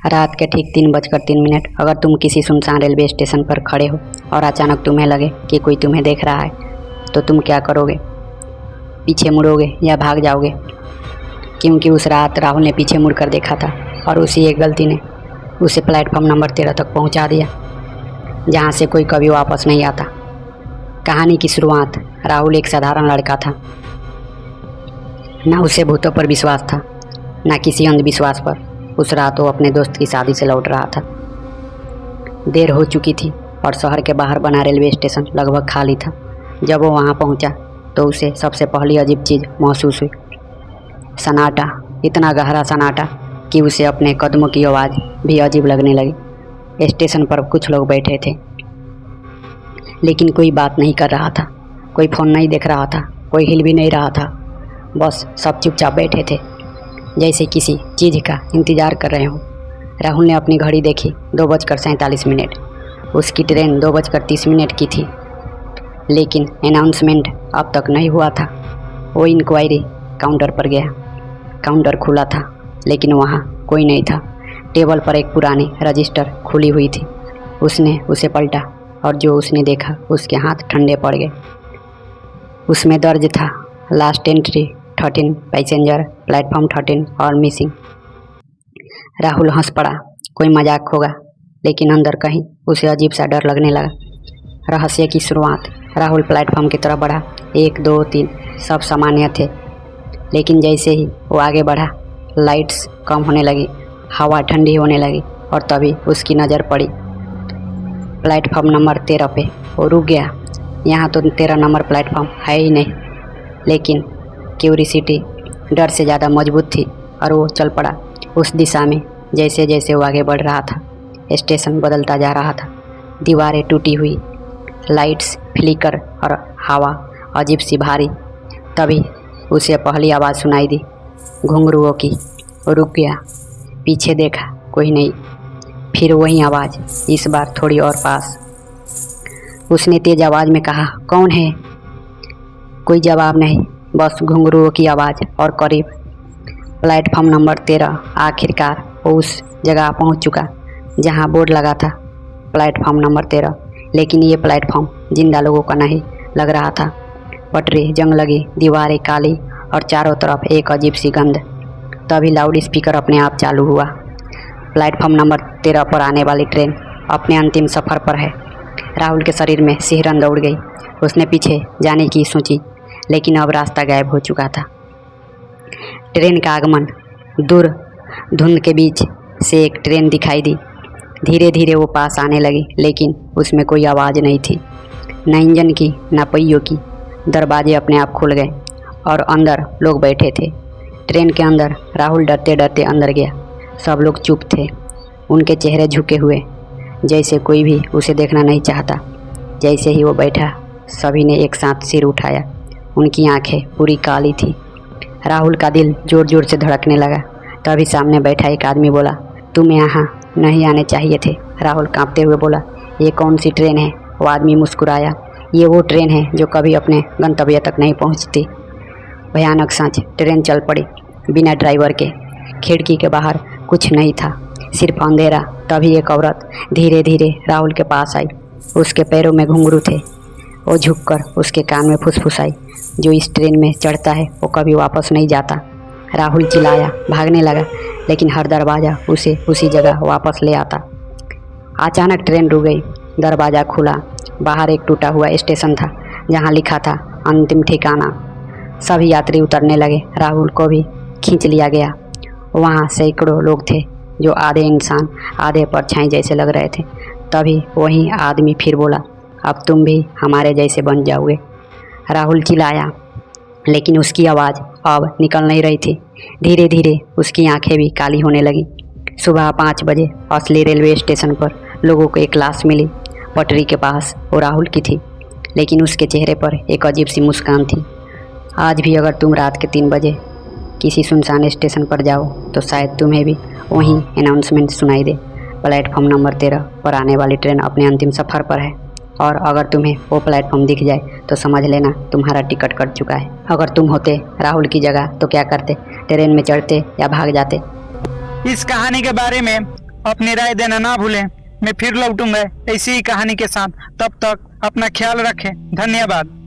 रात के ठीक 3:03। अगर तुम किसी सुनसान रेलवे स्टेशन पर खड़े हो और अचानक तुम्हें लगे कि कोई तुम्हें देख रहा है, तो तुम क्या करोगे? पीछे मुड़ोगे या भाग जाओगे? क्योंकि उस रात राहुल ने पीछे मुड़कर देखा था और उसी एक गलती ने उसे प्लेटफॉर्म नंबर 13 तक पहुंचा दिया, जहां से कोई कभी वापस नहीं आता। कहानी की शुरुआत। राहुल एक साधारण लड़का था। ना उसे भूतों पर विश्वास था, ना किसी अंधविश्वास पर। उस रात वो अपने दोस्त की शादी से लौट रहा था। देर हो चुकी थी और शहर के बाहर बना रेलवे स्टेशन लगभग खाली था। जब वो वहाँ पहुँचा तो उसे सबसे पहली अजीब चीज़ महसूस हुई। सन्नाटा, इतना गहरा सन्नाटा कि उसे अपने कदमों की आवाज़ भी अजीब लगने लगी। स्टेशन पर कुछ लोग बैठे थे, लेकिन कोई बात नहीं कर रहा था, कोई फ़ोन नहीं देख रहा था, कोई हिल भी नहीं रहा था। बस सब चुपचाप बैठे थे, जैसे किसी चीज़ का इंतज़ार कर रहे हों। राहुल ने अपनी घड़ी देखी, 2:47। उसकी ट्रेन 2:30 की थी, लेकिन अनाउंसमेंट अब तक नहीं हुआ था। वो इंक्वायरी काउंटर पर गया। काउंटर खुला था, लेकिन वहाँ कोई नहीं था। टेबल पर एक पुरानी रजिस्टर खुली हुई थी। उसने उसे पलटा और जो उसने देखा उसके हाथ ठंडे पड़ गए। उसमें दर्ज था लास्ट एंट्री 13 पैसेंजर प्लेटफॉर्म 13 और मिसिंग। राहुल हंस पड़ा। कोई मजाक होगा, लेकिन अंदर कहीं उसे अजीब सा डर लगने लगा। रहस्य की शुरुआत। राहुल प्लेटफॉर्म की तरफ बढ़ा। 1, 2, 3 सब सामान्य थे, लेकिन जैसे ही वो आगे बढ़ा, लाइट्स कम होने लगी, हवा ठंडी होने लगी और तभी उसकी नज़र पड़ी प्लेटफॉर्म नंबर 13 पे। वो रुक गया। यहाँ तो 13 नंबर प्लेटफॉर्म है ही नहीं, लेकिन क्यूरियोसिटी डर से ज़्यादा मजबूत थी और वो चल पड़ा उस दिशा में। जैसे जैसे वो आगे बढ़ रहा था, स्टेशन बदलता जा रहा था। दीवारें टूटी हुई, लाइट्स फ्लिकर और हवा अजीब सी भारी। तभी उसे पहली आवाज़ सुनाई दी, घुंघरुओं की। वो रुक गया, पीछे देखा, कोई नहीं। फिर वही आवाज़, इस बार थोड़ी और पास। उसने तेज़ आवाज़ में कहा, कौन है? कोई जवाब नहीं, बस घुंघरुओं की आवाज़ और करीब। Platform number 13। आखिरकार वो उस जगह पहुंच चुका जहां बोर्ड लगा था प्लेटफॉर्म नंबर 13, लेकिन ये प्लेटफॉर्म जिंदा लोगों का नहीं लग रहा था। पटरी जंग लगी, दीवारें काली और चारों तरफ एक अजीब सी गंध। तभी लाउड स्पीकर अपने आप चालू हुआ। प्लेटफॉर्म नंबर 13 पर आने वाली ट्रेन अपने अंतिम सफ़र पर है। राहुल के शरीर में सिहरन दौड़ गई। उसने पीछे जाने की सोची, लेकिन अब रास्ता गायब हो चुका था। ट्रेन का आगमन। दूर धुंध के बीच से एक ट्रेन दिखाई दी। धीरे धीरे वो पास आने लगी, लेकिन उसमें कोई आवाज़ नहीं थी, न इंजन की न पहियों की। दरवाजे अपने आप खुल गए और अंदर लोग बैठे थे। ट्रेन के अंदर राहुल डरते डरते अंदर गया। सब लोग चुप थे, उनके चेहरे झुके हुए, जैसे कोई भी उसे देखना नहीं चाहता। जैसे ही वो बैठा, सभी ने एक साथ सिर उठाया। उनकी आंखें पूरी काली थी। राहुल का दिल ज़ोर ज़ोर से धड़कने लगा। तभी सामने बैठा एक आदमी बोला, तुम यहाँ नहीं आने चाहिए थे। राहुल कांपते हुए बोला, ये कौन सी ट्रेन है? वो आदमी मुस्कुराया, ये वो ट्रेन है जो कभी अपने गंतव्य तक नहीं पहुँचती। भयानक सच। ट्रेन चल पड़ी बिना ड्राइवर के। खिड़की के बाहर कुछ नहीं था, सिर्फ अंधेरा। तभी एक औरत धीरे धीरे राहुल के पास आई। उसके पैरों में घुंघरू थे। वो झुककर उसके कान में फुसफुसाई, जो इस ट्रेन में चढ़ता है वो कभी वापस नहीं जाता। राहुल चिल्लाया, भागने लगा, लेकिन हर दरवाज़ा उसे उसी जगह वापस ले आता। अचानक ट्रेन रुक गई। दरवाज़ा खुला। बाहर एक टूटा हुआ स्टेशन था, जहाँ लिखा था अंतिम ठिकाना। सभी यात्री उतरने लगे। राहुल को भी खींच लिया गया। वहाँ सैकड़ों लोग थे, जो आधे इंसान आधे परछाई जैसे लग रहे थे। तभी वही आदमी फिर बोला, अब तुम भी हमारे जैसे बन जाओगे। राहुल चिल्लाया, लेकिन उसकी आवाज़ अब निकल नहीं रही थी। धीरे धीरे उसकी आंखें भी काली होने लगी। सुबह 5 बजे असली रेलवे स्टेशन पर लोगों को एक लाश मिली। पटरी के पास वो राहुल की थी, लेकिन उसके चेहरे पर एक अजीब सी मुस्कान थी। आज भी अगर तुम रात के 3 बजे किसी सुनसान स्टेशन पर जाओ, तो शायद तुम्हें भी वहीं अनाउंसमेंट सुनाई दे, प्लेटफॉर्म नंबर 13 पर आने वाली ट्रेन अपने अंतिम सफ़र पर है। और अगर तुम्हें वो प्लेटफॉर्म दिख जाए तो समझ लेना तुम्हारा टिकट कट चुका है। अगर तुम होते राहुल की जगह तो क्या करते? ट्रेन में चढ़ते या भाग जाते? इस कहानी के बारे में अपनी राय देना ना भूलें। मैं फिर लौटूंगा ऐसी ही कहानी के साथ। तब तक अपना ख्याल रखें। धन्यवाद।